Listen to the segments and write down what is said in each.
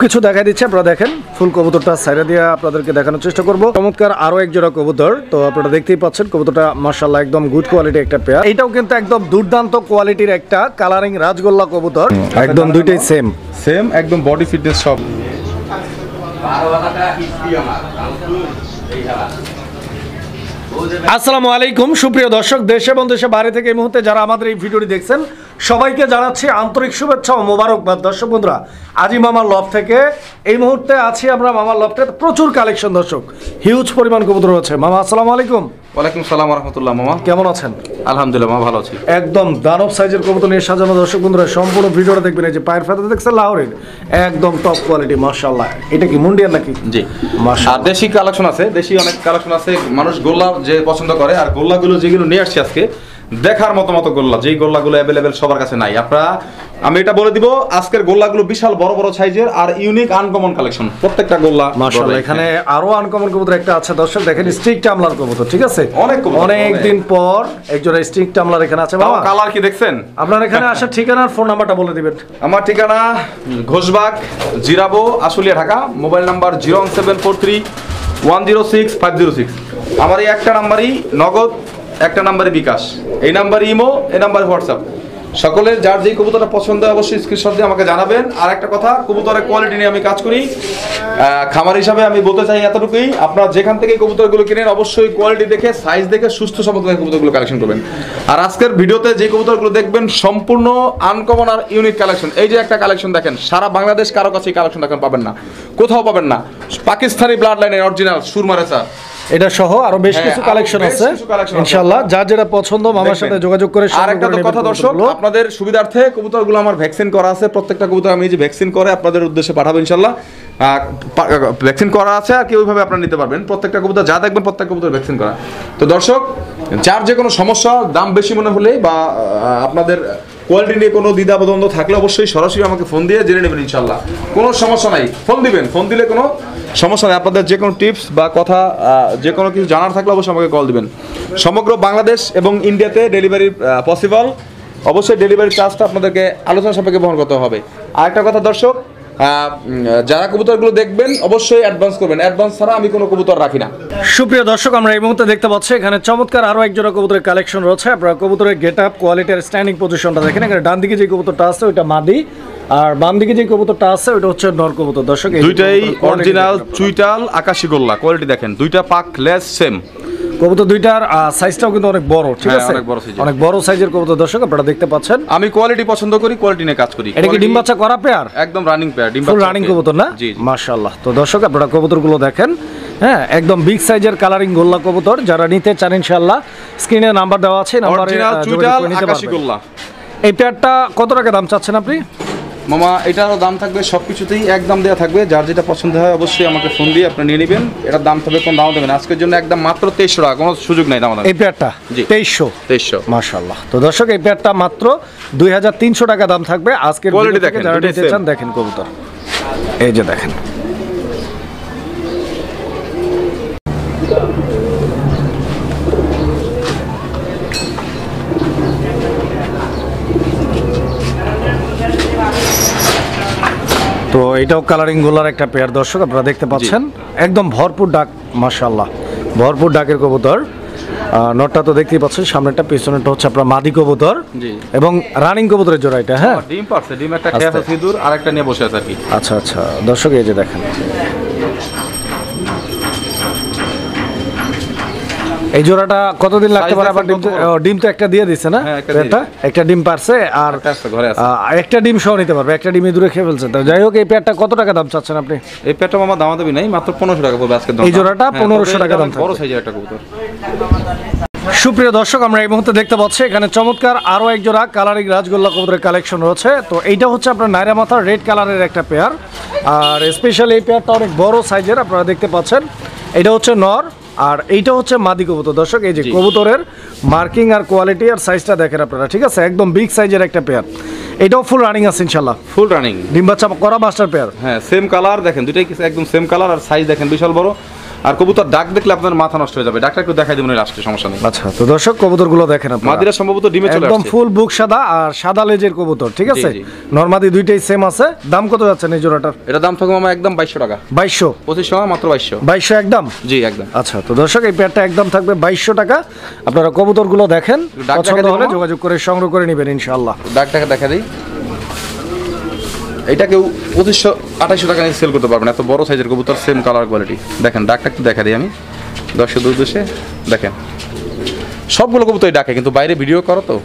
কিছু দেখা দিচ্ছে, আপনারা দেখেন ফুল কবুতরটা সাইডে দিয়ে আপনাদেরকে দেখানোর চেষ্টা করব। চমৎকার আরো এক জোড়া কবুতর, তো আপনারা দেখতেই পাচ্ছেন কবুতরটা মাশাআল্লাহ একদম গুড কোয়ালিটি একটা পেয়ার। এটাও কিন্তু একদম দুর্দান্ত কোয়ালিটির একটা কালারিং রাজগোল্লা কবুতর, একদম দুইটাই সেম একদম বডি ফিটনেস সব। আসসালামু আলাইকুম সুপ্রিয় দর্শক, দেশ এবং দেশের বাইরে থেকে এই মুহূর্তে যারা আমাদের এই ভিডিওটি দেখছেন সবাইকে জানাচ্ছি আন্তরিক শুভেচ্ছা ও মোবারকবাদ। দর্শক বন্ধুরা, আজি মামার লফট থেকে এই মুহূর্তে আছি আমরা মামার লফটে। প্রচুর কালেকশন দর্শক, হিউজ পরিমাণ কবুতর আছে। মামা আসসালামু আলাইকুম। ওয়ালাইকুম সালাম ওয়া রাহমাতুল্লাহ। মামা কেমন আছেন? আলহামদুলিল্লাহ মামা ভালো আছি। একদম দানব সাইজের কবুতর নিয়ে সাজানো। দর্শক বন্ধুরা সম্পূর্ণ ভিডিওটা দেখবেন। এই যে পায়ের ফেতা দেখছেন লাহোরের, একদম টপ কোয়ালিটি মাশাআল্লাহ। এটা কি মুন্ডিয়ান নাকি? জি মাশাআল্লাহ। আর দেশি কালেকশন আছে, দেশি অনেক কালেকশন আছে। মানুষ গোল্লা যে পছন্দ করে, আর গোল্লাগুলো যেগুলো নিয়ে আসছি আজকে দেখার মতো গোল্লা, যেই গোল্লাগুলো অ্যাভেলেবেল সবার কাছে নাই। আপনারা আমি এটা বলে দিব, আজকের গোল্লাগুলো বিশাল বড় বড় সাইজের আর ইউনিক আনকমন কালেকশন প্রত্যেকটা গোল্লা মাশাআল্লাহ। এখানে আরো আনকমন কবুতর একটা আছে দর্শক, দেখেন স্টিক টামলার কবুতর, ঠিক আছে? অনেক দিন পর একজোড়া স্টিক টামলার এখানে আছে। বাবা কালার কি দেখছেন? আপনার এখানে আসার ঠিকানা আর ফোন নাম্বারটা বলে দিবেন। আমার ঠিকানা ঘোষবাগ, জিরাবো, আশুলিয়া, ঢাকা। Mobile number 01743106506। আমার এই একটা নাম্বারই নগদ, একটা নাম্বারে বিকাশ, এই নাম্বারে ইমো, এই নাম্বারে হোয়াটসঅ্যাপ। সকলের যার যেই কবুতরটা পছন্দ হয় অবশ্যই স্ক্রিনশট দিয়ে আমাকে জানাবেন। আর একটা কথা, কবুতরের কোয়ালিটি নিয়ে আমি কাজ করি, খামার হিসাবে আমি বলতে চাই এতটুকুই, আপনারা যেখান থেকে কবুতরগুলো কিনেন অবশ্যই কোয়ালিটি দেখে, সাইজ দেখে, সুস্থ সবল কবুতরগুলো কালেকশন করবেন। আর আজকের ভিডিওতে যে কবুতরগুলো দেখবেন সম্পূর্ণ আনকমন আর ইউনিক কালেকশন। এই যে একটা কালেকশন দেখেন, সারা বাংলাদেশ কারো কাছে এই কালেকশন দেখেন পাবেন না, কোথাও পাবেন না। পাকিস্তানি ব্লাড লাইনের অরিজিনাল সুরমারেসা, এটা সহ আরো বেশ কিছু কালেকশন আছে ইনশাআল্লাহ। যার যেটা পছন্দ মামার সাথে যোগাযোগ করে। আর একটা কথা দর্শক, আপনাদের সুবিধার্থে কবুতরগুলো আমার ভ্যাকসিন করা আছে। প্রত্যেকটা কবুতর আমি যে ভ্যাকসিন করে আপনাদের উদ্দেশ্যে পাঠাবো ইনশাআল্লাহ। ভ্যাকসিন করা আছে, আর কি ওইভাবে আপনারা নিতে পারবেন। প্রত্যেকটা কবুতর যা দেখবেন প্রত্যেকটা কবুতর ভ্যাকসিন করা। তো দর্শক, যার যে কোনো সমস্যা, দাম বেশি মনে হলে বা আপনাদের কোয়ালিটি নিয়ে কোনো দ্বিধাদ্বন্দ্ব থাকলে অবশ্যই সরাসরি আমাকে ফোন দিয়ে জেনে নেবেন ইনশাআল্লাহ। কোনো সমস্যা নাই, ফোন দিবেন। ফোন দিলে কোনো সমস্যা নেই। আপনাদের যে কোনো টিপস বা কথা, যে কোনো কিছু জানার থাকলে অবশ্যই আমাকে কল দিবেন। সমগ্র বাংলাদেশ এবং ইন্ডিয়াতে ডেলিভারি পসিবল। অবশ্যই ডেলিভারি চার্জটা আপনাদেরকে আলোচনা সাপেক্ষে বহন করতে হবে। আর একটা কথা দর্শক, যারা কবুতরগুলো দেখবেন অবশ্যই অ্যাডভান্স করবেন। অ্যাডভান্স ছাড়া আমি কোনো কবুতর রাখি না। সুপ্রিয় দর্শক, আমরা এই মুহূর্তে দেখতে পাচ্ছি এখানে চমৎকার আরো এক জোড়া কবুতরের কালেকশন রয়েছে। আপনারা কবুতরের গেট আপ, কোয়ালিটি আর স্ট্যান্ডিং পজিশনটা দেখেন। এখানে ডান দিকে যে কবুতরটা আছে ওইটা মাদি, আর বাম দিকে যে কবুতরটা আছে ওইটা হচ্ছে নর কবুতর। দর্শক দুইটাই অরিজিনাল চুইটাল আকাশি গোল্লা, কোয়ালিটি দেখেন, দুইটা পাক লেস সেম কবুতর। দুইটার সাইজটাও কিন্তু অনেক বড়, ঠিক আছে? অনেক বড় সাইজের কবুতর দর্শক আপনারা দেখতে পাচ্ছেন। আমি কোয়ালিটি পছন্দ করি, কোয়ালিটি নিয়ে কাজ করি। এটা কি ডিম বাচ্চা করা পেয়ার? একদম রানিং পেয়ার, ডিম বাচ্চা রানিং কবুতর না? মাশাআল্লাহ। তো দর্শক আপনারা কবুতরগুলো দেখেন, হ্যাঁ একদম বিগ সাইজের কালারিং গোল্লা কবুতর। যারা নিতে চান ইনশাআল্লাহ স্ক্রিনে নাম্বার দেওয়া আছে, নাম্বারে চুইটাল আকাশি গোল্লা। এই পেয়ারটা কত টাকা দাম চাচ্ছেন আপনি? মামা এটারও দাম থাকবে, সবকিছুতেই একদম দেওয়া থাকবে। যার যেটা পছন্দ হয় অবশ্যই আমাকে ফোন দিয়ে আপনি নিয়ে নেবেন। এটার দাম থাকবে, কোন দাম দেবেন আজকের জন্য একদম মাত্র 2300 টাকা, কোনো সুযোগ নাই দাম। এই পেয়ারটা 2300 মাশাআল্লাহ। তো দর্শক এই পেয়ারটা মাত্র 2300 টাকা দাম থাকবে আজকের। কোয়ালিটি দেখেন, যারা নিতে চান দেখেন কবুতর, এই যে দেখেন। তো এটাও কালারিং গোলার একটা পেয়ার দর্শক আপনারা দেখতে পাচ্ছেন, একদম ভরপুর ডাক মাশাআল্লাহ, ভরপুর ডাকের কবুতর। নটটা তো দেখতেই পাচ্ছেন, সামনেটা পিছনেটা হচ্ছে আপনার মাদি কবুতর এবং রানিং কবুতরের জোড়া এটা। হ্যাঁ ডিম পারছে, ডিম একটা খেয়ে আছে সিঁদুর, আর একটা নিয়ে বসে আছে আর কি। আচ্ছা আচ্ছা দর্শক এই যে দেখেন, এই জোড়াটা কতদিন লাগতে পারে? আবার ডিম তো একটা দিয়ে দিচ্ছে না? একটা ডিম পারছে, আর একটা ডিম সহ নিতে পারবে, একটা ডিমই দূরে খেয়ে ফেলছে। যাই হোক, এই পেয়ারটা কত টাকা দাম চাচ্ছেন আপনি? এই পেয়ারটা আমার দাম দেবি নাই, মাত্র 1500 টাকা পড়বে আজকে। এই জোড়াটা 1500 টাকা দাম, বড় সাইজের একটা কবুতর। সুপ্রিয় দর্শক, আমরা এই মুহূর্তে দেখতে পাচ্ছি এখানে চমৎকার আরো এক জোড়া কালারিং রাজগোল্লা কবুতরের কালেকশন রয়েছে। তো এইটা হচ্ছে আপনার নাইরা মাথার রেড কালারের একটা পেয়ার, আর স্পেশালি এই পেয়ারটা অনেক বড় সাইজের আপনারা দেখতে পাচ্ছেন। এটা হচ্ছে নর আর এইটা হচ্ছে মাদি কবুতর। দর্শক এই যে কবুতরের মার্কিং আর কোয়ালিটি আর সাইজটা দেখেন আপনারা, ঠিক আছে? একদম বিগ সাইজের একটা পেয়ার। এটাও ফুল রানিং আছে ইনশাআল্লাহ, ফুল রানিং, ডিম বাচ্চা করা মাস্টার পেয়ার। হ্যাঁ সেম কালার দেখেন, দুইটাই একদম সেম কালার, আর সাইজ দেখেন বিশাল বড়। আর কবুতর ডাক দেখলে আপনার মাথা নষ্ট হয়ে যাবে। ডাকটা একটু দেখাই দেবেন লাস্টে, সমস্যা নেই। আচ্ছা, তো দর্শক কবুতরগুলো দেখেন আপনারা। মাদিরা সম্ভবত ডিমে চলে আসছে, একদম ফুল বুক সাদা আর সাদা লেজের কবুতর, ঠিক আছে? জি। নরমাদি দুইটাই সেম আছে। দাম কত যাচ্ছে এই জোড়াটার? এটা দাম থাকবে মামা একদম 2200 টাকা। 2200? 2500 মাত্র 2200। 2200 একদম? জি একদম। আচ্ছা, তো দর্শক এই পেয়ারটা একদম থাকবে 2200 টাকা। আপনারা কবুতরগুলো দেখেন, ডাক পছন্দ দেখা হলে দিবো। যোগাযোগ করে সংগ্রহ করে নেবেন ইনশাআল্লাহ। ডাকটাকে দেখা দিই। এটা কেউ 2500-2800 টাকা নিয়ে সেল করতে পারবেন, এত বড় সাইজের কবুতর, সেম কালার কোয়ালিটি। দেখেন ডাকটা একটু দেখা দিই আমি দর্শকদের উদ্দেশ্যে। দেখেন সবগুলো কবুতরই ডাকে, কিন্তু বাইরে ভিডিও করো তো,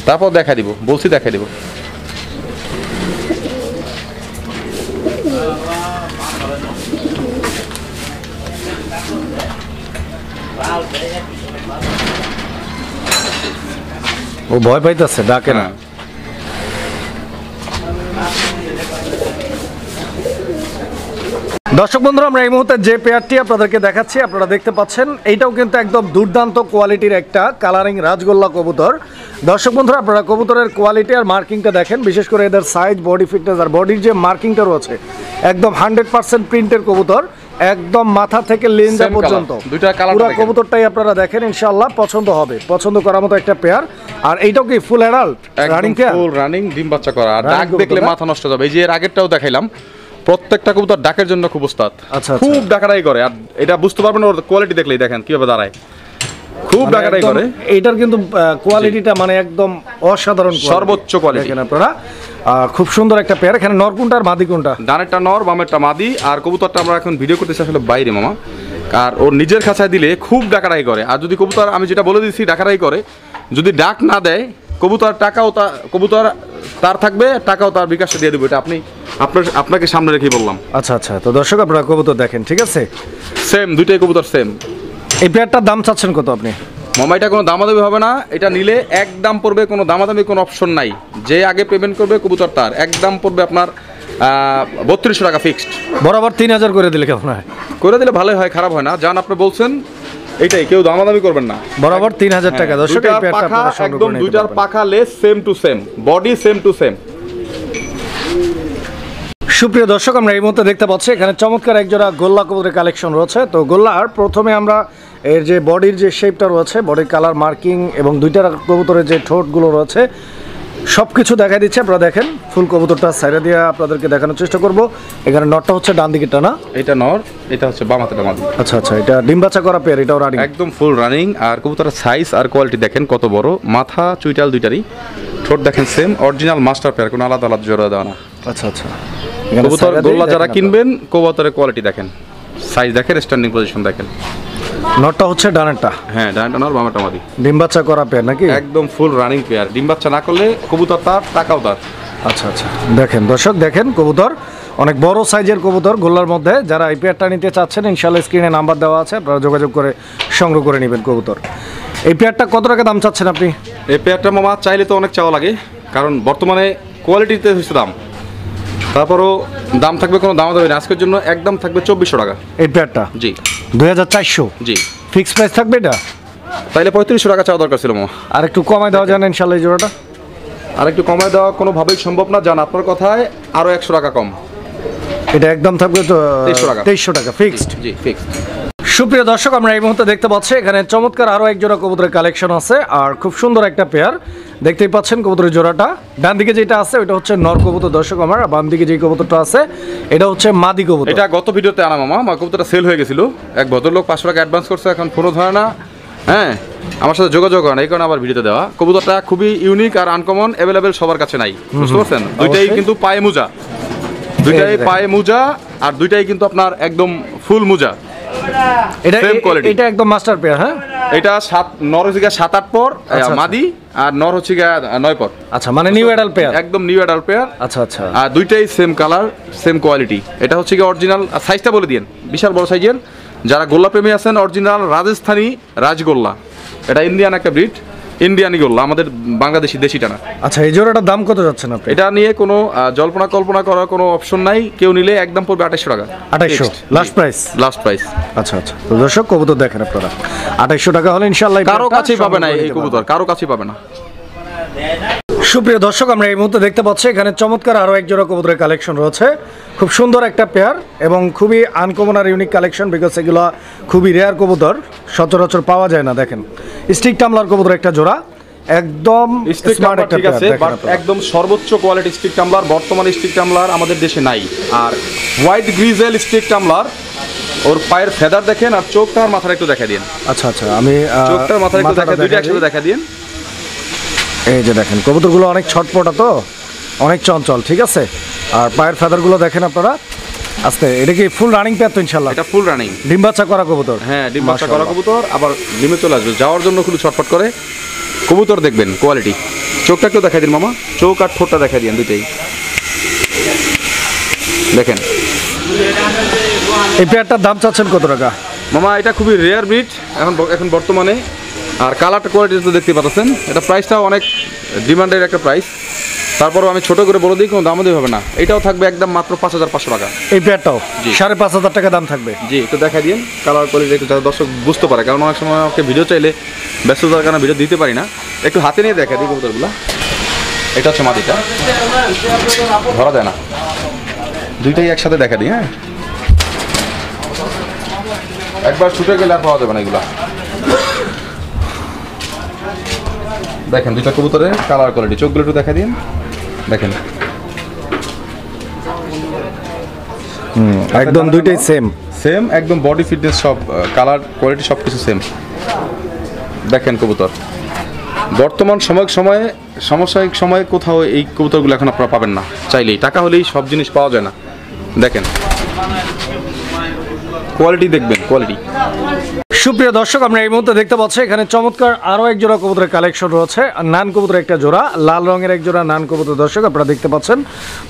তারপর দেখা দিব, বলছি দেখা দিব। ও ভয় পাইতেছে, ডাকে না। দর্শক বন্ধুরা, আমরা এই মুহূর্তে যে পেয়ারটি আপনাদেরকে দেখাচ্ছি, আপনারা দেখতে পাচ্ছেন এইটাও কিন্তু একদম দুর্দান্ত কোয়ালিটির একটা কালারিং রাজগোল্লা কবুতর। দর্শক বন্ধুরা, আপনারা কবুতরের কোয়ালিটি আর মার্কিংটা দেখেন, বিশেষ করে এদের সাইজ, বডি ফিটনেস আর বডির যে মার্কিংটা রয়েছে, একদম 100% প্রিন্টের কবুতর, একদম মাথা থেকে লেঞ্জা পর্যন্ত দুইটা কালার পুরো কবুতরটাই আপনারা দেখেন, ইনশাআল্লাহ পছন্দ হবে, পছন্দ করার মতো একটা পেয়ার। আর এইটাও কি full adult running pair? Full running, ডিম বাচ্চা করা। আর ডাক দেখলে মাথা নষ্ট হয়ে যাবে। এই যে এর আগেরটাও দেখাইলাম, প্রত্যেকটা কবুতর ডাকের জন্য খুব উস্তাদ। আচ্ছা, খুব ডাকাডাকি করে। আর এটা বুঝতে পারবেন ওর কোয়ালিটি দেখলেই, দেখেন কিভাবে দাঁড়ায়, খুব ডাকাডাকি করে। এইটার কিন্তু কোয়ালিটিটা মানে একদম অসাধারণ, সর্বোচ্চ কোয়ালিটি। দেখেন আপনারা, খুব সুন্দর একটা পেয়ার। এখানে নর কোনটা আর মাদি কোনটা? ডানেরটা নর, বামেরটা মাদি। আর কবুতরটা আমরা এখন ভিডিও করতেছি আসলে বাইরে মামা, আর ওর নিজের খাঁচায় দিলে খুব ডাকাডাকি করে। আর যদি কবুতর, আমি যেটা বলে দিচ্ছি, ডাকাডাকি করে, যদি ডাক না দেয় কবুতর, টাকাও কবুতর তার থাকবে, টাকাও তার বিকাশে দিয়ে দেবো। এটা আপনাকে সামনে রেখেই বললাম। আচ্ছা আচ্ছা, তো দর্শক আপনারা কবুতর দেখেন, ঠিক আছে? সেম, দুইটাই কবুতর সেম। এই পেয়ারটার দাম চাচ্ছেন কত আপনি? মামা এটা কোনো দামাদামি হবে না, এটা নিলে এক দাম পড়বে, কোনো দামাদামি কোনো অপশন নাই। যে আগে পেমেন্ট করবে কবুতর তার এক দাম পড়বে আপনার 3200 টাকা ফিক্সড। বরাবর 3000 করে দিলে কেমন হয়? করে দিলে ভালোই হয়, খারাপ হয় না। যান আপনি বলছেন এইটাই, কেউ দামাদামি করবেন না। বরাবর 3000 টাকা। দর্শক এই পেয়ারটা আপনারা সংগ্রহ একদম করে নিতে দুইটার পারবেন। পাখা less same to same, body same to same. সুপ্রিয় দর্শক, আমরা এই মুহূর্তে দেখতে পাচ্ছি এখানে চমৎকার একজোড়া গোল্লা কবুতরের কালেকশন রয়েছে। তো গোল্লার প্রথমে আমরা এর যে বডির যে শেপটা রয়েছে, বডির কালার মার্কিং এবং দুইটা কবুতরের যে ঠোঁটগুলো রয়েছে, সব কিছু দেখা দিচ্ছে। আপনারা দেখেন, ফুল কবুতরটা সাইডে দিয়ে আপনাদেরকে দেখানোর চেষ্টা করব। এখানে নটটা হচ্ছে ডান দিকেরটা না? এটা নর, এটা হচ্ছে বাম হাতের মাদি। আচ্ছা আচ্ছা, এটা ডিম বাচ্চা করা পেয়ার, এটাও রানিং? একদম ফুল রানিং। আর কবুতরের সাইজ আর কোয়ালিটি দেখেন কত বড়, মাথা চুইটাল দুইটারই, ঠোঁট দেখেন সেম, অরিজিনাল মাস্টার পেয়ার, কোনো আলাদা আলাদা জোড়া দেওয়া না। আচ্ছা আচ্ছা, কবুতর গোল্লা যারা কিনবেন, কবুতরের কোয়ালিটি দেখেন, সাইজ দেখেন, স্ট্যান্ডিং পজিশন দেখেন। নটটা হচ্ছে ডানেরটা? হ্যাঁ, ডানটা নর, বামটা মাদি। ডিম বাচ্চা করা পেয়ার নাকি? একদম ফুল রানিং পেয়ার। ডিম বাচ্চা না করলে কবুতর তার, টাকাও তার। আচ্ছা আচ্ছা, দেখেন দর্শক, দেখেন কবুতর অনেক বড় সাইজের কবুতর গোল্লার মধ্যে। যারা এই পেয়ারটা নিতে চাচ্ছেন, ইনশাআল্লাহ স্ক্রিনে নাম্বার দেওয়া আছে, আপনারা যোগাযোগ করে সংগ্রহ করে নেবেন কবুতর। এই পেয়ারটা কত টাকা দাম চাচ্ছেন আপনি? এই পেয়ারটা মামা চাইলে তো অনেক চাওয়া লাগে, কারণ বর্তমানে কোয়ালিটিতে হচ্ছে দাম, তারপরও দাম থাকবে, কোনো দাম দেবে না। আজকের জন্য একদম থাকবে 2400 টাকা এই পেয়ারটা? জি। 2400? জি। ফিক্স প্রাইস থাকবে এটা? তাইলে 3500 টাকা চাওয়া দরকার ছিল মামা। আর একটু কমায় দেওয়া যায় না ইনশাআল্লাহ এই জোড়াটা? আর একটু কমায় দেওয়া কোনোভাবেই সম্ভব না, জান আপনার কথায় আরও 100 টাকা কম। এটা একদম থাকবে তো 2300 টাকা। 2300 টাকা ফিক্সড? জি ফিক্সড। সুপ্রিয় দর্শক, আমরা এই মুহূর্তে দেখতে পাচ্ছি এখানে চমৎকার আরও এক জোড়া কবুতরের কালেকশন আছে, আর খুব সুন্দর একটা পেয়ার। দেখতেই পাচ্ছেন কবুতরের জোড়াটা, ডান দিকে যেটা আছে ওটা হচ্ছে নর কবুতর দর্শক আমার, আর বাম দিকে যে কবুতরটা আছে এটা হচ্ছে মাদি কবুতর। এটা গত ভিডিওতে আনা মামা, আমার কবুতরটা সেল হয়ে গেছিল। এক ভদ্রলোক 500 টাকা অ্যাডভান্স করছে, এখন ফোনও ধরে না, হ্যাঁ আমার সাথে যোগাযোগ হয় না, এই কারণে আবার ভিডিওতে দেওয়া। কবুতরটা খুবই ইউনিক আর আনকমন, অ্যাভেলেবেল সবার কাছে নাই, বুঝতে পারছেন? দুইটাই কিন্তু পায়ে মোজা, দুইটাই পায়ে মোজা, আর দুইটাই কিন্তু আপনার একদম ফুল মোজা। এটা একদম মাস্টার পেয়ার? হ্যাঁ, এটা নর হচ্ছে 7-8 পর মাদি, আর নর হচ্ছে 9 পর। আচ্ছা, মানে নিউ অ্যাডাল্ট পেয়ার? একদম নিউ অ্যাডাল্ট পেয়ার। আচ্ছা আচ্ছা, আর দুইটাই সেম কালার, সেম কোয়ালিটি। এটা হচ্ছে কি অরিজিনাল, সাইজটা বলে দিন, বিশাল বড় সাইজের। যারা গোল্লা প্রেমী আছেন, অরিজিনাল রাজস্থানী রাজগোল্লা, এটা ইন্ডিয়ান একটা ব্রিড, ইন্ডিয়ানি গোল্লা, আমাদের বাংলাদেশি দেশিটা না। আচ্ছা, এই জোড়াটার দাম কত যাচ্ছেন আপনি? এটা নিয়ে কোনো জল্পনা কল্পনা করার কোনো অপশন নাই, কেউ নিলে একদম পড়বে 2800 টাকা। 2800 লাস্ট প্রাইস? Last price. আচ্ছা আচ্ছা, তো দর্শক কবুতর দেখেন আপনারা, 2800 টাকা হলে ইনশাআল্লাহ কারো কাছেই পাবে না এই কবুতর, কারো কাছেই পাবে না। সুপ্রিয় দর্শক, আমরা এই মুহূর্তে দেখতে পাচ্ছি এখানে চমৎকার আরও এক জোড়া কবুতরের কালেকশন রয়েছে। খুব সুন্দর একটা পেয়ার এবং খুবই আনকমন আর ইউনিক কালেকশন, বিকজ এগুলো খুবই রেয়ার কবুতর, সচরাচর পাওয়া যায় না। দেখেন স্টিক টামলার কবুতর একটা জোড়া, একদম স্মার্ট একটা পেয়ার, একদম সর্বোচ্চ কোয়ালিটি স্টিক টামলার। বর্তমানে স্টিক টামলার আমাদের দেশে নাই। আর হোয়াইট গ্রিজেল স্টিক টামলার, ওর পায়ের ফেদার দেখেন আর চোখটা আর মাথাটা একটু দেখা দিন। আচ্ছা আচ্ছা, আমি চোখটার মাথাটা একটু দেখা, দুইটা একসাথে দেখা দিন। এই যে দেখেন কবুতরগুলো অনেক ছটপটা, তো অনেক চঞ্চল, ঠিক আছে। আর পায়ের ফেদারগুলো দেখেন আপনারা, আস্তে। এটা কি ফুল রানিং পেয়ার তো ইনশাআল্লাহ? এটা ফুল রানিং, ডিম বাচ্চা করা কবুতর। হ্যাঁ, ডিম বাচ্চা করা কবুতর, আবার ডিমে চলে আসবে, যাওয়ার জন্য খুব ছটফট করে কবুতর। দেখবেন কোয়ালিটি। চোখটা একটু দেখা দিন মামা, চোখ আর ঠোঁটটা দেখা দিন, দুইটাই দেখেন। এই পেয়ারটার দাম চাচ্ছেন কত টাকা মামা? এটা খুবই রেয়ার ব্রিড এখন বর্তমানে। আর কালারটা কোয়ালিটি তো দেখতে পাচ্ছেন। এটা প্রাইসটাও অনেক ডিমান্ডের একটা প্রাইস। তারপরও আমি ছোট করে বলে দিই, কোনো দামও হবে না। এটাও থাকবে একদম মাত্র 5,500 টাকা। এই পেয়ারটাও 5,500 টাকা দাম থাকবে। জি, একটু দেখা দিন কালার কোয়ালিটি একটু, যাতে দর্শক বুঝতে পারে। কারণ অনেক সময় আমাকে ভিডিও চাইলে ব্যস্ততার কারণে ভিডিও দিতে পারি না। একটু হাতে নিয়ে দেখা দিই কবুতরগুলো। এটা হচ্ছে মাটিটা, ধরা যায় না, দুইটাই একসাথে দেখা দিই। হ্যাঁ, একবার ছুটে গেলে আর পাওয়া যাবে না এগুলা। দেখেন দুইটা কবুতরের কালার কোয়ালিটি, চোখগুলো একটু দেখা দিন। দেখেন একদম দুইটাই সেম, একদম বডি ফিটনেস সব, কালার কোয়ালিটি সব কিছু সেম। দেখেন কবুতর বর্তমান সাময়িক সময়ে কোথাও এই কবুতরগুলো এখন আপনারা পাবেন না। চাইলেই টাকা হলেই সব জিনিস পাওয়া যায় না। দেখেন কোয়ালিটি, দেখবেন কোয়ালিটি। সুপ্রিয় দর্শক, আমরা এই মুহূর্তে দেখতে পাচ্ছি এখানে চমৎকার আরও এক জোড়া কবুতরের কালেকশন রয়েছে। নান কবুতরের একটা জোড়া, লাল রঙের এক জোড়া নান কবুতর। দর্শক আপনারা দেখতে পাচ্ছেন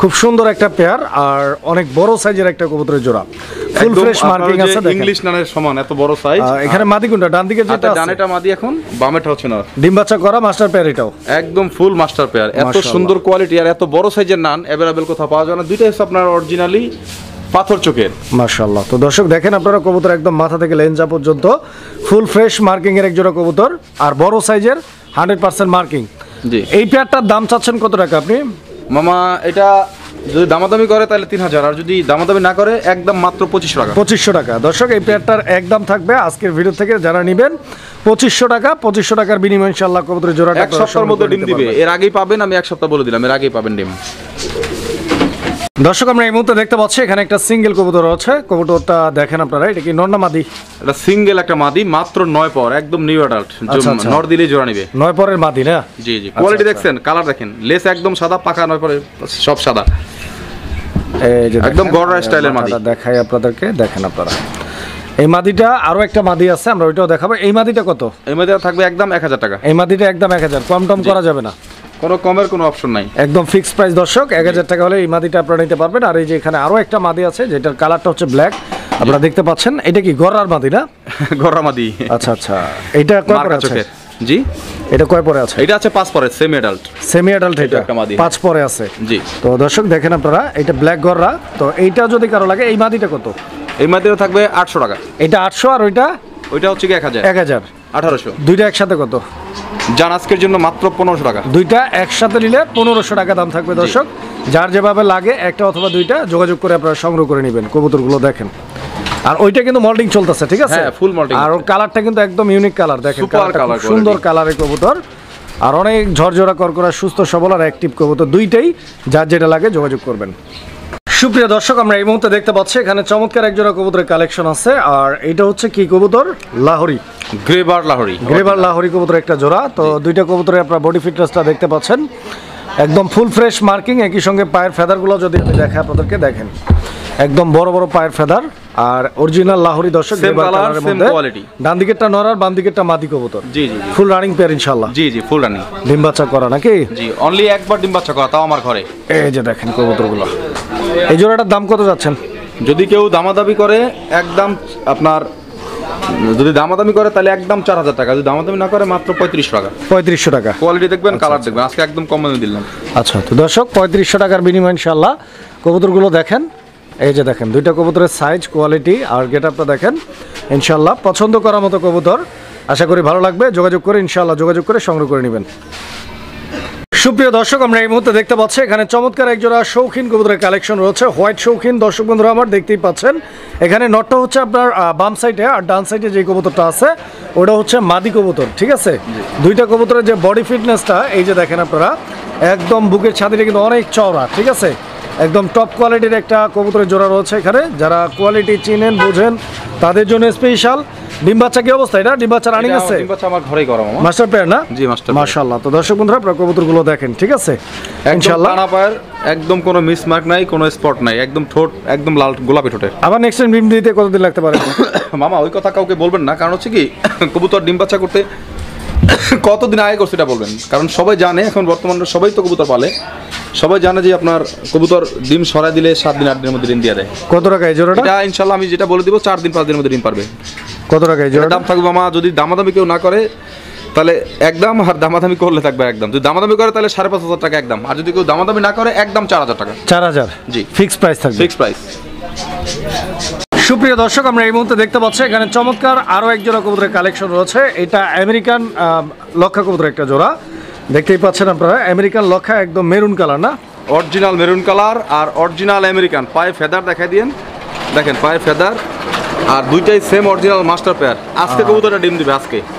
খুব সুন্দর একটা পেয়ার আর অনেক বড় সাইজের একটা কবুতরের জোড়া। ফুল ফ্রেশ মার্কিং আছে, দেখেন ইংলিশ নানের সমান এত বড় সাইজ। এখানে মাদি কোনটা? ডান দিকে যেটা আছে, ডানেটা মাদি, এখন বামেটা হচ্ছে না। ডিম বাচ্চা করা মাস্টার পেয়ার, এটাও একদম ফুল মাস্টার পেয়ার। এত সুন্দর কোয়ালিটি আর এত বড় সাইজের নান অ্যাভেলেবেল কোথাও পাওয়া যায় না। দুইটাই হচ্ছে আপনার অরিজিনালি পাথর চোখের, মাশাআল্লাহ। তো দর্শক দেখেন আপনারা কবুতর একদম মাথা থেকে লেঞ্জা পর্যন্ত ফুল ফ্রেশ মার্কিং এর এক জোড়া কবুতর আর বড় সাইজের 100% মার্কিং। জি, এই পেয়ারটার দাম চাচ্ছেন কত টাকা আপনি মামা? এটা যদি দামাদামি করে তাহলে 3,000, আর যদি দামাদামি না করে একদম মাত্র 2500 টাকা। 2500 টাকা। দর্শক এই পেয়ারটার একদম থাকবে আজকের ভিডিও থেকে যারা নেবেন 2500 টাকা। 2500 টাকার বিনিময়ে ইনশাআল্লাহ কবুতরের জোড়াটা এক সপ্তাহের মধ্যে ডিম দিবে। এর আগেই পাবেন, আমি এক সপ্তাহ বলে দিলাম, এর আগেই পাবেন ডিম। দর্শক আমরা এই মুহূর্তে দেখতে পাচ্ছি এখানে একটা সিঙ্গেল কবুতর আছে। কবুতরটা দেখেন আপনারা, এটা কি নর না মাদি? এটা সিঙ্গেল একটা মাদি, মাত্র 9 পর, একদম নিউ অ্যাডাল্ট। নর দিলেই জোড়া নিবে। 9 পরের মাদি না? জি জি। কোয়ালিটি দেখছেন, কালার দেখেন, লেস একদম সাদা, পাকা 9 পরে সব সাদা, এই যে একদম গড়রা স্টাইলের মাদি। দেখাই আপনাদেরকে, দেখেন আপনারা এই মাদিটা। আরো একটা মাদি আছে, আমরা ওইটাও দেখাবো। এই মাদিটা কত? এই মাদিটা থাকবে একদম 1000 টাকা। এই মাদিটা একদম 1000, কম টম করা যাবে না? কোনো কমের কোনো অপশন নাই, একদম ফিক্সড প্রাইস। দর্শক 1000 টাকা হলে এই মাদিটা আপনারা নিতে পারবেন। আর এই যে এখানে আরো একটা মাদি আছে যেটার কালারটা হচ্ছে ব্ল্যাক, আপনারা দেখতে পাচ্ছেন। এটা কি গড়ার মাদি না? গড়রা মাদি। আচ্ছা আচ্ছা, এটা কয় পরে আছে? জি, এটা কয় পরে আছে? এটা আছে 5 পরে, সেমি অ্যাডাল্ট। এটা 5 পরে আছে। জি। তো দর্শক দেখেন আপনারা, এটা ব্ল্যাক গড়রা। তো এইটা যদি কারো লাগে, এই মাদিটা কত? এই মাদিটা থাকবে 800 টাকা। এটা 800, আর ওইটা হচ্ছে কি 1000। 1800। দুইটা একসাথে কত? জান আজকের জন্য মাত্র 1500 টাকা। দুইটা একসাথে নিলে 1500 টাকা দাম থাকবে। দর্শক যার যেভাবে লাগে একটা অথবা দুইটা যোগাযোগ করে আপনারা সংগ্রহ করে নেবেন। কবুতরগুলো দেখেন, আর ওইটা কিন্তু মল্টিং চলতেছে, ঠিক আছে? হ্যাঁ, ফুল মল্টিং। আর ওর কালারটা কিন্তু একদম ইউনিক কালার, দেখেন সুপার কালার, সুন্দর কালারের কবুতর আর অনেক ঝরঝরা করকরা, সুস্থ সবল আর অ্যাক্টিভ কবুতর। দুইটাই যার যেটা লাগে যোগাযোগ করবেন। সুপ্রিয় দর্শক আমরা এই মুহূর্তে দেখতে পাচ্ছি এখানে চমৎকার এক জোড়া কবুতরের কালেকশন আছে। আর এটা হচ্ছে কি কবুতর? লাহোরি, গ্রেবার লাহোরি কবুতর একটা জোড়া। তো দুইটা কবুতরের আপনারা বডি ফিটনেসটা দেখতে পাচ্ছেন, একদম ফুল ফ্রেশ মার্কিং। একই সঙ্গে পায়ের ফেদারগুলো যদি আমি দেখাই আপনাদেরকে, দেখেন একদম বড় বড় পায়ের ফেদার আর অরিজিনাল লাহোরি। দর্শক ডান দিকেরটা নর আর বাম দিকেরটা মাদি কবুতর। জি জি, ফুল রানিং পেয়ার ইনশাআল্লাহ। জি জি, ফুল রানিং। ডিম বাচ্চা করা নাকি? জি, অনলি একবার ডিম বাচ্চা করা, তাও আমার ঘরে। এই যে দেখেন কবুতরগুলো। এই জোড়াটার দাম কত যাচ্ছেন? যদি কেউ দামাদামি করে একদম আপনার, যদি দামাদামি করে তাহলে একদম 4000 টাকা, যদি দামাদামি না করে মাত্র 3500 টাকা। 3500 টাকা। কোয়ালিটি দেখবেন, কালার দেখবেন, আজকে একদম কম দামে দিলাম। আচ্ছা, তো দর্শক 3500 টাকার বিনিময়ে ইনশাআল্লাহ কবুতরগুলো দেখেন। এই যে দেখেন দুইটা কবুতরের সাইজ, কোয়ালিটি আর গেটআপটা দেখেন। ইনশাআল্লাহ পছন্দ করার মতো কবুতর, আশা করি ভালো লাগবে। যোগাযোগ করে ইনশাআল্লাহ যোগাযোগ করে সংগ্রহ করে নেবেন। সুপ্রিয় দর্শক, আমরা এই মুহূর্তে দেখতে পাচ্ছি এখানে চমৎকার একজোড়া শৌখিন কবুতরের কালেকশন রয়েছে, হোয়াইট শৌখিন। দর্শক বন্ধুরা আমার দেখতেই পাচ্ছেন এখানে নটটা হচ্ছে আপনার বাম সাইডে, আর ডান সাইডে যে কবুতরটা আছে ওটা হচ্ছে মাদি কবুতর, ঠিক আছে। দুইটা কবুতরের যে বডি ফিটনেসটা এই যে দেখেন আপনারা, একদম বুকের ছাতিটা কিন্তু অনেক চওড়া, ঠিক আছে। একদম টপ কোয়ালিটির একটা কবুতরের জোড়া রয়েছে এখানে। যারা কোয়ালিটি চিনেন বোঝেন তাদের জন্য স্পেশাল। ডিম বাচ্চা কি অবস্থা? এটা ডিম বাচ্চা রানিং আছে? ডিম বাচ্চা আমার ঘরেই করা মামা। মাস্টার পেয়ার না? জি মাস্টার। মাশাআল্লাহ। তো দর্শক বন্ধুরা আপনারা কবুতরগুলো দেখেন, ঠিক আছে। ইনশাআল্লাহ টানা পায়ের, একদম কোনো মিসমার্ক নাই, কোনো স্পট নাই, একদম ঠোঁট একদম লাল গোলাপি ঠোঁটের। আবার নেক্সট টাইম ডিম দিতে কতদিন লাগতে পারে? মামা ওই কথা কাউকে বলবেন না, কারণ হচ্ছে কি কবুতর ডিম বাচ্চা করতে কতদিন আগে করছে এটা বলবেন, কারণ সবাই জানে এখন বর্তমানে সবাই তো কবুতর পালে, সবাই জানে যে আপনার কবুতর ডিম সরাই দিলে 7 দিন 8 দিনের মধ্যে ডিম দিয়ে দেয়। কত টাকা এই জোড়াটা? এটা ইনশাআল্লাহ আমি যেটা বলে দিব 4 দিন 5 দিনের মধ্যে ডিম পারবে। কত টাকা এই জোড়াটা? দাম থাকবে মামা, যদি দামাদামি কেউ না করে তাহলে একদম, আর দামাদামি করলে থাকবে একদম। যদি দামাদামি করে তাহলে 5,500 টাকা একদম, আর যদি কেউ দামাদামি না করে একদম 4,000 টাকা। 4,000? জি ফিক্স প্রাইস থাকবে। Fix price. সুপ্রিয় দর্শক, আমরা এই মুহূর্তে দেখতে পাচ্ছি এখানে চমৎকার আরও এক জোড়া কবুতরের কালেকশন রয়েছে। এটা আমেরিকান লক্ষা কবুতরের একটা জোড়া, দেখতেই পাচ্ছেন আপনারা। আমেরিকান লক্ষা, একদম মেরুন কালার না? অরিজিনাল মেরুন কালার আর অরিজিনাল আমেরিকান। পায়ে ফেদার দেখাই দিয়েন, দেখেন পায়ে ফেদার, আর দুইটাই সেম অরিজিনাল মাস্টার পেয়ার। আজকে কবুতরটা ডিম দিবে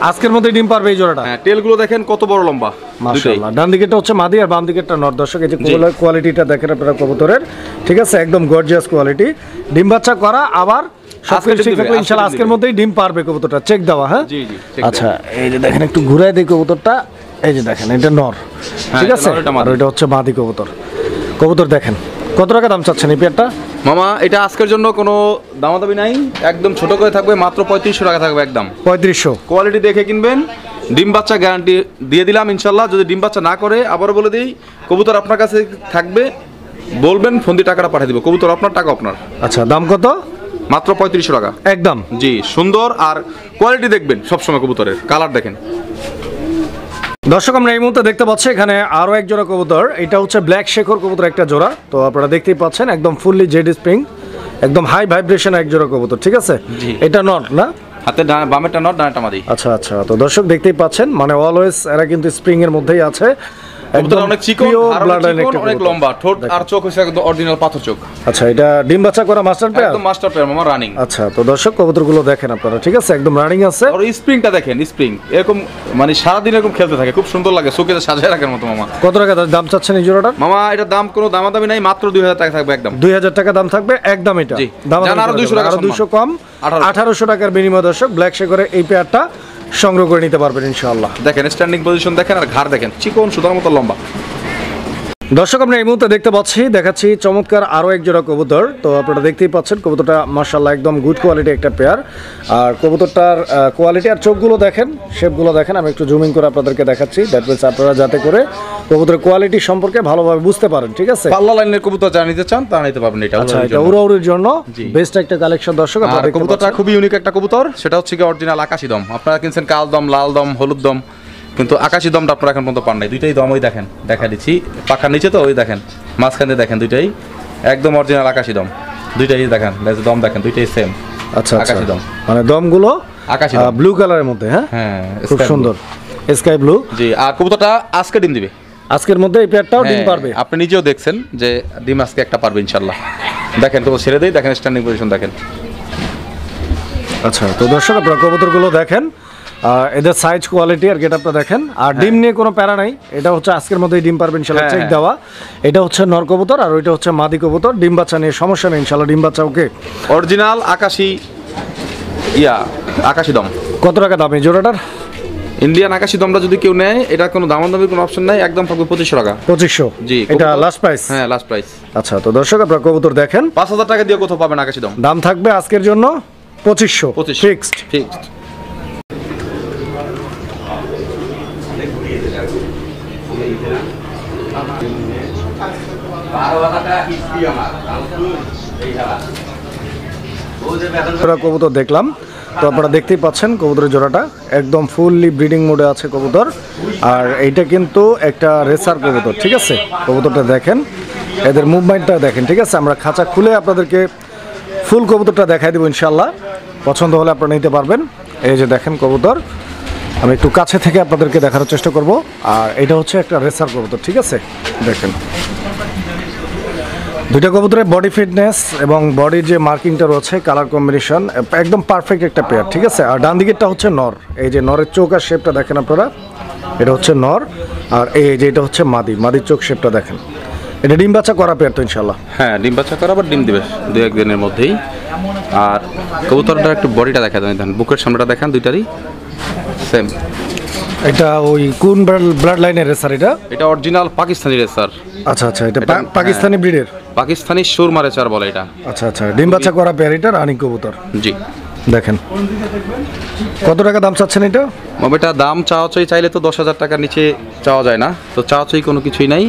আজকের মধ্যে ডিম পারবে এই জোড়াটা? হ্যাঁ, টেলগুলো দেখেন কত বড় লম্বা। মাশাআল্লাহ। ডান দিকেরটা হচ্ছে মাদি আর বাম দিকেরটা নর। দর্শক এই যে কোয়ালিটিটা দেখেন আপনারা কবুতরের, ঠিক আছে, একদম গর্জিয়াস কোয়ালিটি। ডিম বাচ্চা করা, আবার সবকিছু ঠিক থাকলে ইনশাআল্লাহ আজকের মধ্যেই ডিম পারবে কবুতরটা। চেক দেওয়া? হ্যাঁ জি জি। আচ্ছা, এই যে দেখেন একটু ঘুরায় দিই কবুতরটা, এই যে দেখেন এটা নর, ঠিক আছে, আর এটা হচ্ছে মাদি কবুতর। কবুতর দেখেন। কত টাকা দাম চাচ্ছেন এই পেয়ারটা? মামা এটা আজকের জন্য কোনো দামাদামি নাই, একদম ছোট করে থাকবে, মাত্র 3500 টাকা থাকবে একদম। 3500? কোয়ালিটি দেখে কিনবেন, ডিম বাচ্চা গ্যারান্টি দিয়ে দিলাম ইনশাল্লাহ। যদি ডিম বাচ্চা না করে আবারও বলে দিই, কবুতর আপনার কাছে থাকবে, বলবেন ফোন দিয়ে টাকাটা পাঠিয়ে দিব, কবুতর আপনার, টাকা আপনার। আচ্ছা, দাম কত? মাত্র 3500 টাকা একদম। জি, সুন্দর, আর কোয়ালিটি দেখবেন সবসময়, কবুতরের কালার দেখেন। দর্শক আমরা এই মুহূর্তে দেখতে পাচ্ছি এখানে আরো এক জোড়া কবুতর। এটা হচ্ছে ব্ল্যাক শেখর কবুতর একটা জোড়া। তো আপনারা দেখতেই পাচ্ছেন একদম ফুললি জেড স্প্রিং, একদম হাই ভাইব্রেশন এক জোড়া কবুতর, ঠিক আছে। এটা নট না? হাতে বামেরটা নট, ডানেরটা মাদি। আচ্ছা আচ্ছা। তো দর্শক দেখতেই পাচ্ছেন, মানে অলওয়েজ এরা কিন্তু স্প্রিং এর মধ্যেই আছে। একদম অনেক চিকন, অনেক লম্বা ঠোঁট, আর চোখ হচ্ছে একদম অরিজিনাল পাথর চোখ। আচ্ছা, এটা ডিম বাচ্চা করা মাস্টার পেয়ার? একদম মাস্টার পেয়ার মামা, রানিং। আচ্ছা, তো দর্শক কবুতরগুলো দেখেন আপনারা, ঠিক আছে, একদম রানিং আছে। আর স্প্রিংটা দেখেন, স্প্রিং এরকম মানে সারা দিন এরকম খেলতে থাকে, খুব সুন্দর লাগে, শোকেসে সাজায় রাখার মতো মামা। কত টাকা দাম চাচ্ছেন এই জোড়াটার? মামা এটা দাম কোনো দামাদামি নাই, মাত্র 2000 টাকা থাকবে একদম। 2000 টাকা দাম থাকবে একদম। এটা দাম আরো 200 টাকা, আরো 200 কম, 1800 টাকার বিনিময় দর্শক ব্ল্যাক শেখরে এই পেয়ারটা সংগ্রহ করে নিতে পারবেন ইনশাআল্লাহ। দেখেন স্ট্যান্ডিং পজিশন দেখেন, আর ঘাড় দেখেন চিকন সুতার মতো লম্বা। দর্শক আমরা এই মুহূর্তে দেখাচ্ছি চমৎকার আরও এক জোড়া কবুতর। তো আপনারা দেখতেই পাচ্ছেন কবুতরটা মাশাআল্লাহ একদম গুড কোয়ালিটি একটা পেয়ার। আর কবুতরটার কোয়ালিটি আর চোখগুলো দেখেন, শেপগুলো দেখেন। আমি একটু জুমিং করে আপনাদেরকে দেখাচ্ছি, দ্যাট মিন্স আপনারা যাতে করে কবুতরের কোয়ালিটি সম্পর্কে ভালোভাবে বুঝতে পারেন, ঠিক আছে। পাল্লা লাইনের কবুতর যা নিতে চান তা নিতে পারবেন। এটা আচ্ছা, এটা উড়াউড়ির জন্য বেস্ট একটা কালেকশন দর্শক। আর কবুতরটা খুবই ইউনিক একটা কবুতর, সেটা হচ্ছে কি অরিজিনাল আকাশি দম। আপনারা কিনছেন কাল দম, লাল দম, হলুদ দম, কিন্তু আকাশি দমটা আপনারা এখন পর্যন্ত পান নাই। দুইটাই দম ওই দেখেন, দেখা দিচ্ছি পাখার নিচে, তো ওই দেখেন মাঝখানে দেখেন, দুইটাই একদম অরিজিনাল আকাশি দম। দুইটাই দেখেন দম দেখেন, দুইটাই সেম। আচ্ছা, আকাশি দম মানে দমগুলো আকাশি ব্লু কালারের মধ্যে। হ্যাঁ হ্যাঁ, খুব সুন্দর স্কাই ব্লু। জি, আর কবুতরটা আজকে ডিম দিবে, আজকের মধ্যে এই পেয়ারটাও ডিম পারবে। আপনি নিজেও দেখছেন যে ডিম আজকে একটা পারবে ইনশাআল্লাহ। দেখেন তো ছেড়ে দেই, দেখেন স্ট্যান্ডিং পজিশন দেখেন। আচ্ছা, তো দর্শক আপনারা কবুতরগুলো দেখেন, এদের সাইজ কোয়ালিটি আর গেটআপটা দেখেন। আর ডিম নিয়ে কোনো প্যারা নাই, এটা হচ্ছে আজকের মধ্যেই ডিম পারবে ইনশাআল্লাহ, চেক দেওয়া। এটা হচ্ছে নর কবুতর আর ওইটা হচ্ছে মাদি কবুতর। ডিম বাচ্চা নিয়ে সমস্যা নেই ইনশাআল্লাহ, ডিম বাচ্চা ওকে। অরিজিনাল আকাশি আকাশি দম। কত টাকা দাম এই জোড়াটার? ইন্ডিয়ান আকাশি দমটা যদি কেউ নেয়, এটা কোনো দামাদামির কোনো অপশন নাই, একদম থাকবে 2500 টাকা। 2500? জি, এটা লাস্ট প্রাইস? হ্যাঁ, লাস্ট প্রাইস। আচ্ছা, তো দর্শক আপনারা কবুতর দেখেন, 5000 টাকা দিয়ে কোথাও পাবেন আকাশি দম। দাম থাকবে আজকের জন্য 2500 ফিক্সড। ফিক্সড। কবুতর দেখলাম, তো আপনারা দেখতেই পাচ্ছেন কবুতরের জোড়াটা একদম ফুললি ব্রিডিং মোডে আছে কবুতর। আর এইটা কিন্তু একটা রেসার কবুতর, ঠিক আছে। কবুতরটা দেখেন, এদের মুভমেন্টটা দেখেন, ঠিক আছে। আমরা খাঁচা খুলে আপনাদেরকে ফুল কবুতরটা দেখাই দেবো ইনশাল্লাহ, পছন্দ হলে আপনারা নিতে পারবেন। এই যে দেখেন কবুতর, আমি একটু কাছে থেকে আপনাদেরকে দেখানোর চেষ্টা করব। আর এটা হচ্ছে একটা রেসার কবুতর, ঠিক আছে? দেখেন দুইটা কবুতরের বডি ফিটনেস এবং বডির যে মার্কিংটা রয়েছে, কালার কম্বিনেশন একদম পারফেক্ট একটা পেয়ার, ঠিক আছে? আর ডান দিকেরটা হচ্ছে নর, এই যে নরের চোখ আর শেপটা দেখেন আপনারা, এটা হচ্ছে নর। আর এই যে এটা হচ্ছে মাদির চোখ শেপটা দেখেন। এটা ডিম বাচ্চা করা পেয়ার তো ইনশাল্লাহ? হ্যাঁ, ডিম বাচ্চা করা, আবার ডিম দিবে 2-1 দিনের মধ্যেই। আর কবুতরটার একটু বডিটা দেখা দেন, বুকের সামনেটা দেখান, দুইটারই সেম। এটা ওই কোন ব্লাড লাইনের রেসার এটা? এটা অরিজিনাল পাকিস্তানি রেসার। আচ্ছা আচ্ছা, এটা পাকিস্তানি ব্রিডের, পাকিস্তানি সুরমা রেসার বলে এটা। আচ্ছা আচ্ছা, ডিম বাচ্চা করা পেয়ার, এটা রানিং কবুতর। জি, দেখেন কত টাকা দাম চাচ্ছেন এটা? এটা দাম চাইলে তো 10,000 টাকার নিচে চাওয়া যায় না, তো চাওয়াচাই কোনো কিছুই নাই।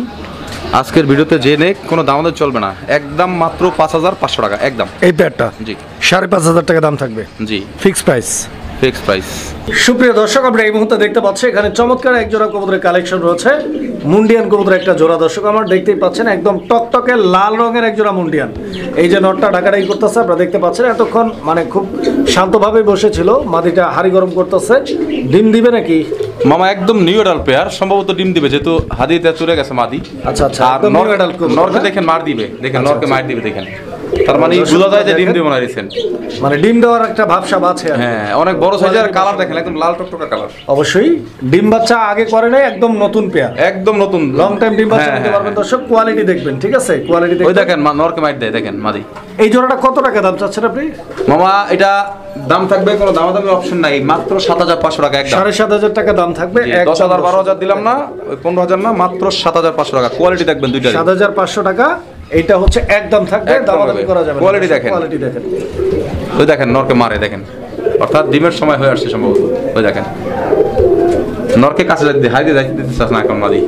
আজকের ভিডিওতে জেনে কোনো দাম চলবে না, একদম মাত্র 5,500 টাকা একদম এই পেয়ারটা। জি, 5,500 টাকা দাম থাকবে। জি, ফিক্সড প্রাইস। Fixed price. সুপ্রিয় দর্শক, আমরা এই মুহূর্তে দেখতে পাচ্ছি এখানে চমৎকার এক জোড়া কবুতরের কালেকশন রয়েছে। মুন্ডিয়ান কবুতরের একটা জোড়া, দর্শক আমার দেখতেই পাচ্ছেন, একদম টকটকে লাল রঙের এক জোড়া মুন্ডিয়ান। এই যে নটটা ঢাকাটাই করতেছে, আপনারা দেখতে পাচ্ছেন, এতক্ষণ মানে খুব শান্তভাবে বসেছিল। মাদিটা হাড়ি গরম করতেছে। ডিম দিবে নাকি মামা? একদম নিউ এডাল পেয়ার, সম্ভবত ডিম দিবে, যেহেতু হাদিতে চলে গেছে মাদি। আচ্ছা আচ্ছা, আর একদম new adult কবুতর, নরকে না? দেখেন মার দিবে, দেখেন আচ্ছা, নরকে আচ্ছা। মার দিবে, দেখেন তার মানে বোঝা যায় যে ডিম দিবে না রিসেন্ট। মানে ডিম দেওয়ার একটা ভাবসাব আছে আর কি। হ্যাঁ, অনেক বড় সাইজের, কালার দেখেন একদম লাল টকটকা কালার। অবশ্যই ডিম বাচ্চা আগে করে নাই, একদম নতুন পেয়ার, একদম নতুন, লং টাইম ডিম বাচ্চা হ্যাঁ, নিতে হ্যাঁ, পারবেন দর্শক। কোয়ালিটি দেখবেন, ঠিক আছে? কোয়ালিটি ওই দেখবেন। দেখেন নরকে মার দেয়, দেখেন মাদি। এই জোড়াটা কত টাকা দাম চাচ্ছেন আপনি? মামা এটা দাম থাকবে, কোনো দামাদামি অপশন নাই, মাত্র 7,500 টাকা একদম। 7,500 টাকা দাম থাকবে। 10,000 12,000 দিলাম না, ওই 15,000 না, মাত্র 7,500 টাকা। কোয়ালিটি দেখবেন দুইটা, 7,500 টাকা। এইটা হচ্ছে একদম থাকবে, একদম দামাদামি হবে। করা যাবে না। কোয়ালিটি দেখেন। কোয়ালিটি দেখেন। ওই দেখেন নরকে মারে, দেখেন, অর্থাৎ ডিমের সময় হয়ে আসছে সম্ভবত। ওই দেখেন নরকে কাছে হাই দিয়ে দিতে চাস না এখন মাদি।